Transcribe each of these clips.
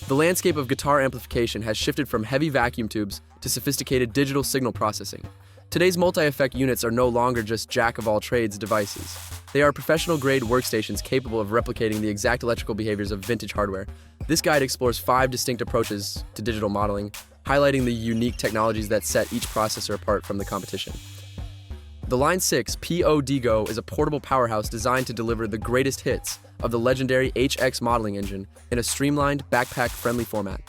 The landscape of guitar amplification has shifted from heavy vacuum tubes to sophisticated digital signal processing. Today's multi-effect units are no longer just jack-of-all-trades devices. They are professional-grade workstations capable of replicating the exact electrical behaviors of vintage hardware. This guide explores 5 distinct approaches to digital modeling, highlighting the unique technologies that set each processor apart from the competition. The Line 6 PO-DGO is a portable powerhouse designed to deliver the greatest hits of the legendary HX modeling engine in a streamlined, backpack-friendly format.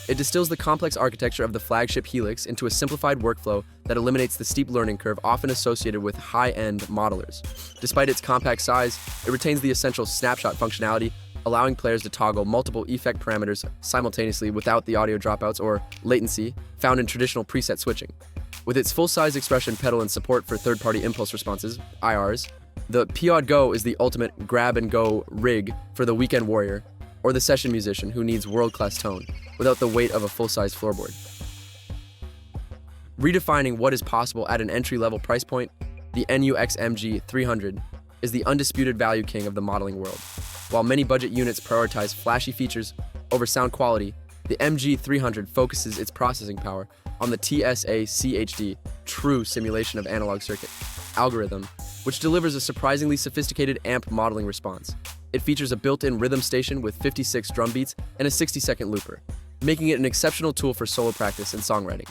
It distills the complex architecture of the flagship Helix into a simplified workflow that eliminates the steep learning curve often associated with high-end modelers. Despite its compact size, it retains the essential snapshot functionality, allowing players to toggle multiple effect parameters simultaneously without the audio dropouts or latency found in traditional preset switching. With its full-size expression pedal and support for third-party impulse responses, IRs, the PO-DGO is the ultimate grab-and-go rig for the weekend warrior or the session musician who needs world-class tone without the weight of a full-size floorboard. Redefining what is possible at an entry-level price point, the Nux MG300 is the undisputed value king of the modeling world. While many budget units prioritize flashy features over sound quality, the MG300 focuses its processing power on the TSA-CHD, true simulation of analog circuit, algorithm, which delivers a surprisingly sophisticated amp modeling response. It features a built-in rhythm station with 56 drum beats and a 60-second looper, making it an exceptional tool for solo practice and songwriting.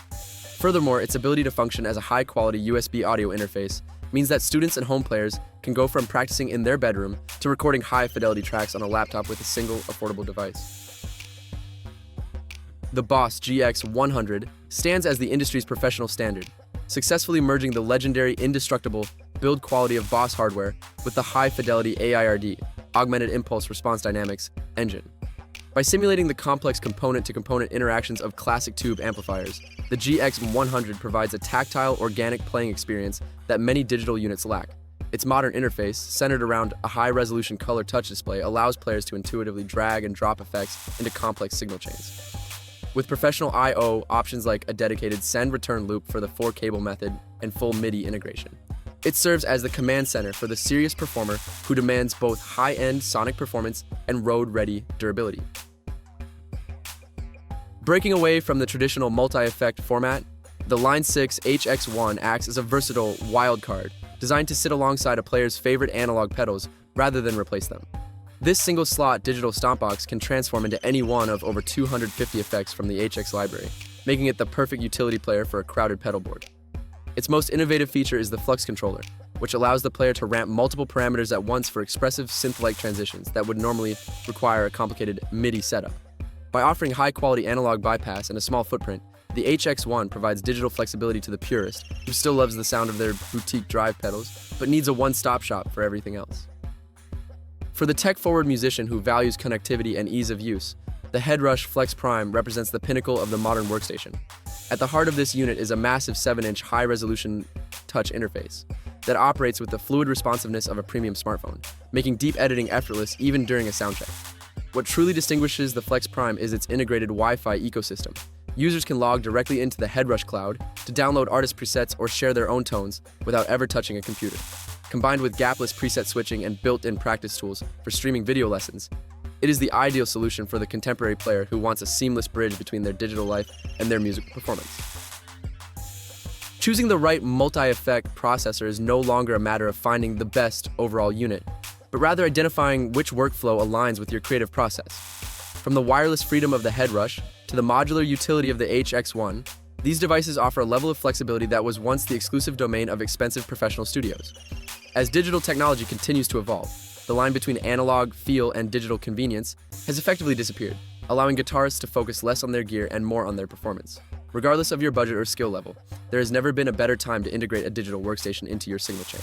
Furthermore, its ability to function as a high-quality USB audio interface means that students and home players can go from practicing in their bedroom to recording high-fidelity tracks on a laptop with a single affordable device. The Boss GX100 stands as the industry's professional standard, successfully merging the legendary indestructible build quality of Boss hardware with the high-fidelity AIRD, Augmented Impulse Response Dynamics, engine. By simulating the complex component-to-component interactions of classic tube amplifiers, the GX100 provides a tactile, organic playing experience that many digital units lack. Its modern interface, centered around a high-resolution color touch display, allows players to intuitively drag and drop effects into complex signal chains. With professional I/O options like a dedicated send-return loop for the 4-cable method and full MIDI integration. It serves as the command center for the serious performer who demands both high-end sonic performance and road-ready durability. Breaking away from the traditional multi-effect format, the Line 6 HX1 acts as a versatile wildcard designed to sit alongside a player's favorite analog pedals rather than replace them. This single-slot digital stomp box can transform into any one of over 250 effects from the HX library, making it the perfect utility player for a crowded pedal board. Its most innovative feature is the Flux controller, which allows the player to ramp multiple parameters at once for expressive synth-like transitions that would normally require a complicated MIDI setup. By offering high-quality analog bypass and a small footprint, the HX1 provides digital flexibility to the purist who still loves the sound of their boutique drive pedals, but needs a one-stop shop for everything else. For the tech-forward musician who values connectivity and ease of use, the HeadRush Flex Prime represents the pinnacle of the modern workstation. At the heart of this unit is a massive 7-inch high-resolution touch interface that operates with the fluid responsiveness of a premium smartphone, making deep editing effortless even during a soundcheck. What truly distinguishes the Flex Prime is its integrated Wi-Fi ecosystem. Users can log directly into the HeadRush cloud to download artist presets or share their own tones without ever touching a computer. Combined with gapless preset switching and built-in practice tools for streaming video lessons, it is the ideal solution for the contemporary player who wants a seamless bridge between their digital life and their musical performance. Choosing the right multi-effect processor is no longer a matter of finding the best overall unit, but rather identifying which workflow aligns with your creative process. From the wireless freedom of the HeadRush to the modular utility of the HX1, these devices offer a level of flexibility that was once the exclusive domain of expensive professional studios. As digital technology continues to evolve, the line between analog, feel, and digital convenience has effectively disappeared, allowing guitarists to focus less on their gear and more on their performance. Regardless of your budget or skill level, there has never been a better time to integrate a digital workstation into your signal chain.